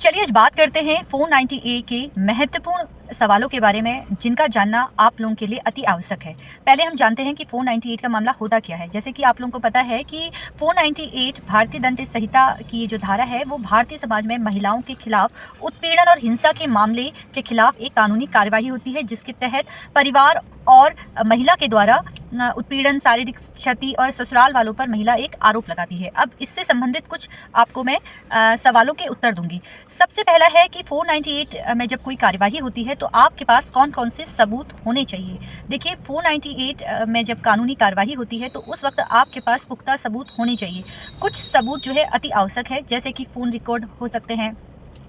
चलिए आज बात करते हैं 490A के महत्वपूर्ण सवालों के बारे में जिनका जानना आप लोगों के लिए अति आवश्यक है। पहले हम जानते हैं कि 498 का मामला होता क्या है। जैसे कि आप लोगों को पता है कि 498 भारतीय दंड संहिता की ये जो धारा है वो भारतीय समाज में महिलाओं के खिलाफ उत्पीड़न और हिंसा के मामले के खिलाफ एक कानूनी कार्यवाही होती है, जिसके तहत परिवार और महिला के द्वारा उत्पीड़न, शारीरिक क्षति और ससुराल वालों पर महिला एक आरोप लगाती है। अब इससे संबंधित कुछ आपको मैं सवालों के उत्तर दूंगी। सबसे पहला है कि 498 में जब कोई कार्यवाही होती है तो आपके पास कौन कौन से सबूत होने चाहिए। देखिए 498 में जब कानूनी कार्यवाही होती है तो उस वक्त आपके पास पुख्ता सबूत होने चाहिए। कुछ सबूत जो है अति आवश्यक है, जैसे कि फ़ोन रिकॉर्ड हो सकते हैं,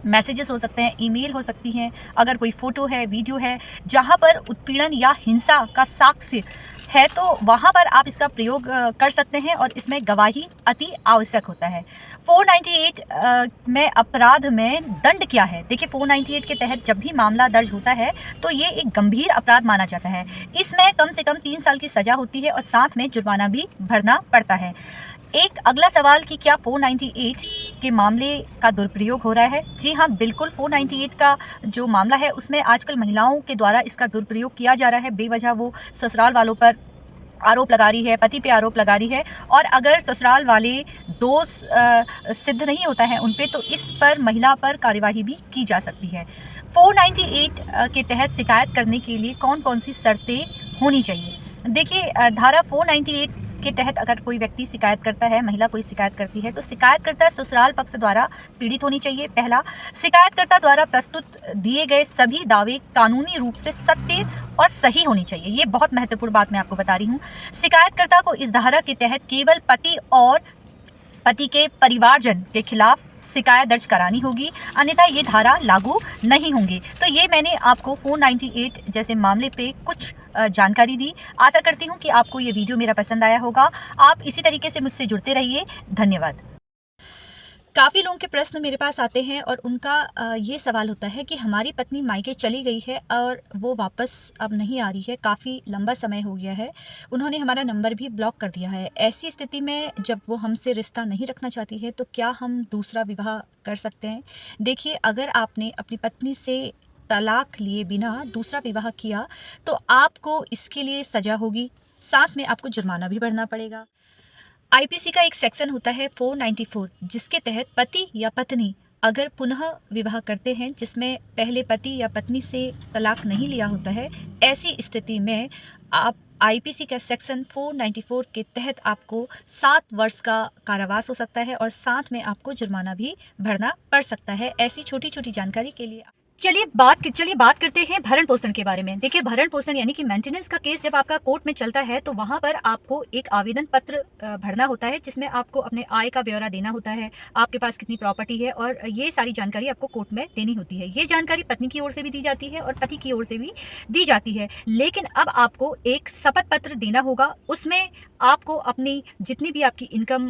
मैसेजेस हो सकते हैं, ईमेल हो सकती हैं, अगर कोई फ़ोटो है, वीडियो है जहां पर उत्पीड़न या हिंसा का साक्ष्य है तो वहां पर आप इसका प्रयोग कर सकते हैं और इसमें गवाही अति आवश्यक होता है। 498 में अपराध में दंड क्या है। देखिए 498 के तहत जब भी मामला दर्ज होता है तो ये एक गंभीर अपराध माना जाता है। इसमें कम से कम 3 साल की सज़ा होती है और साथ में जुर्माना भी भरना पड़ता है। एक अगला सवाल कि क्या 498 के मामले का दुरुपयोग हो रहा है। जी हाँ, बिल्कुल 498 का जो मामला है उसमें आजकल महिलाओं के द्वारा इसका दुरुपयोग किया जा रहा है। बेवजह वो ससुराल वालों पर आरोप लगा रही है, पति पे आरोप लगा रही है, और अगर ससुराल वाले दोष सिद्ध नहीं होता है उन पे तो इस पर महिला पर कार्यवाही भी की जा सकती है। 498 के तहत शिकायत करने के लिए कौन कौन सी शर्तें होनी चाहिए। देखिए धारा 498 के तहत अगर कोई व्यक्ति शिकायत करता है, महिला कोई शिकायत करती है तो शिकायतकर्ता ससुराल पक्ष द्वारा पीड़ित होनी चाहिए। पहला, शिकायतकर्ता द्वारा प्रस्तुत दिए गए सभी दावे कानूनी रूप से सत्य और सही होनी चाहिए। ये बहुत महत्वपूर्ण बात मैं आपको बता रही हूँ। शिकायतकर्ता को इस धारा के तहत केवल पति और पति के परिवारजन के खिलाफ शिकायत दर्ज करानी होगी, अन्यथा ये धारा लागू नहीं होंगी। तो ये मैंने आपको 498 जैसे मामले पे कुछ जानकारी दी। आशा करती हूँ कि आपको ये वीडियो मेरा पसंद आया होगा। आप इसी तरीके से मुझसे जुड़ते रहिए। धन्यवाद। काफ़ी लोगों के प्रश्न मेरे पास आते हैं और उनका ये सवाल होता है कि हमारी पत्नी मायके चली गई है और वो वापस अब नहीं आ रही है, काफ़ी लंबा समय हो गया है, उन्होंने हमारा नंबर भी ब्लॉक कर दिया है। ऐसी स्थिति में जब वो हमसे रिश्ता नहीं रखना चाहती है तो क्या हम दूसरा विवाह कर सकते हैं। देखिए अगर आपने अपनी पत्नी से तलाक लिए बिना दूसरा विवाह किया तो आपको इसके लिए सज़ा होगी, साथ में आपको जुर्माना भी भरना पड़ेगा। आईपीसी का एक सेक्शन होता है 494 जिसके तहत पति या पत्नी अगर पुनः विवाह करते हैं जिसमें पहले पति या पत्नी से तलाक नहीं लिया होता है, ऐसी स्थिति में आप आईपीसी का सेक्शन 494 के तहत आपको 7 वर्ष का कारावास हो सकता है और साथ में आपको जुर्माना भी भरना पड़ सकता है। ऐसी छोटी छोटी जानकारी के लिए चलिए बात करते हैं भरण पोषण के बारे में। देखिए भरण पोषण यानी कि मेंटेनेंस का केस जब आपका कोर्ट में चलता है तो वहां पर आपको एक आवेदन पत्र भरना होता है जिसमें आपको अपने आय का ब्यौरा देना होता है, आपके पास कितनी प्रॉपर्टी है, और ये सारी जानकारी आपको कोर्ट में देनी होती है। ये जानकारी पत्नी की ओर से भी दी जाती है और पति की ओर से भी दी जाती है। लेकिन अब आपको एक शपथ पत्र देना होगा, उसमें आपको अपनी जितनी भी आपकी इनकम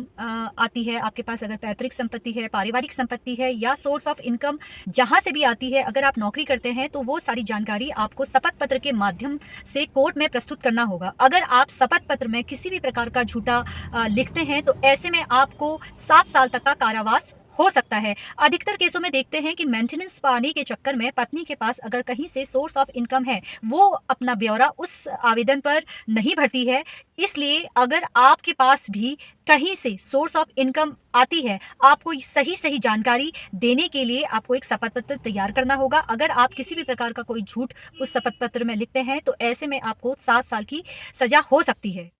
आती है, आपके पास अगर पैतृक संपत्ति है, पारिवारिक संपत्ति है या सोर्स ऑफ इनकम जहां से भी आती है, अगर आप नौकरी करते हैं तो वो सारी जानकारी आपको शपथ पत्र के माध्यम से कोर्ट में प्रस्तुत करना होगा। अगर आप शपथ पत्र में किसी भी प्रकार का झूठा लिखते हैं तो ऐसे में आपको 7 साल तक का कारावास हो सकता है। अधिकतर केसों में देखते हैं कि मेंटेनेंस पाने के चक्कर में पत्नी के पास अगर कहीं से सोर्स ऑफ इनकम है वो अपना ब्यौरा उस आवेदन पर नहीं भरती है। इसलिए अगर आपके पास भी कहीं से सोर्स ऑफ इनकम आती है, आपको सही जानकारी देने के लिए आपको एक शपथ पत्र तैयार करना होगा। अगर आप किसी भी प्रकार का कोई झूठ उस शपथ पत्र में लिखते हैं तो ऐसे में आपको 7 साल की सजा हो सकती है।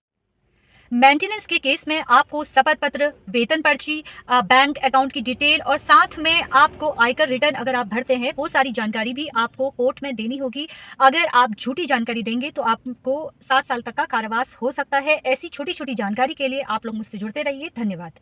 मेंटेनेंस के केस में आपको शपथ पत्र, वेतन पर्ची, बैंक अकाउंट की डिटेल और साथ में आपको आयकर रिटर्न अगर आप भरते हैं वो सारी जानकारी भी आपको कोर्ट में देनी होगी। अगर आप झूठी जानकारी देंगे तो आपको 7 साल तक का कारावास हो सकता है। ऐसी छोटी छोटी जानकारी के लिए आप लोग मुझसे जुड़ते रहिए। धन्यवाद।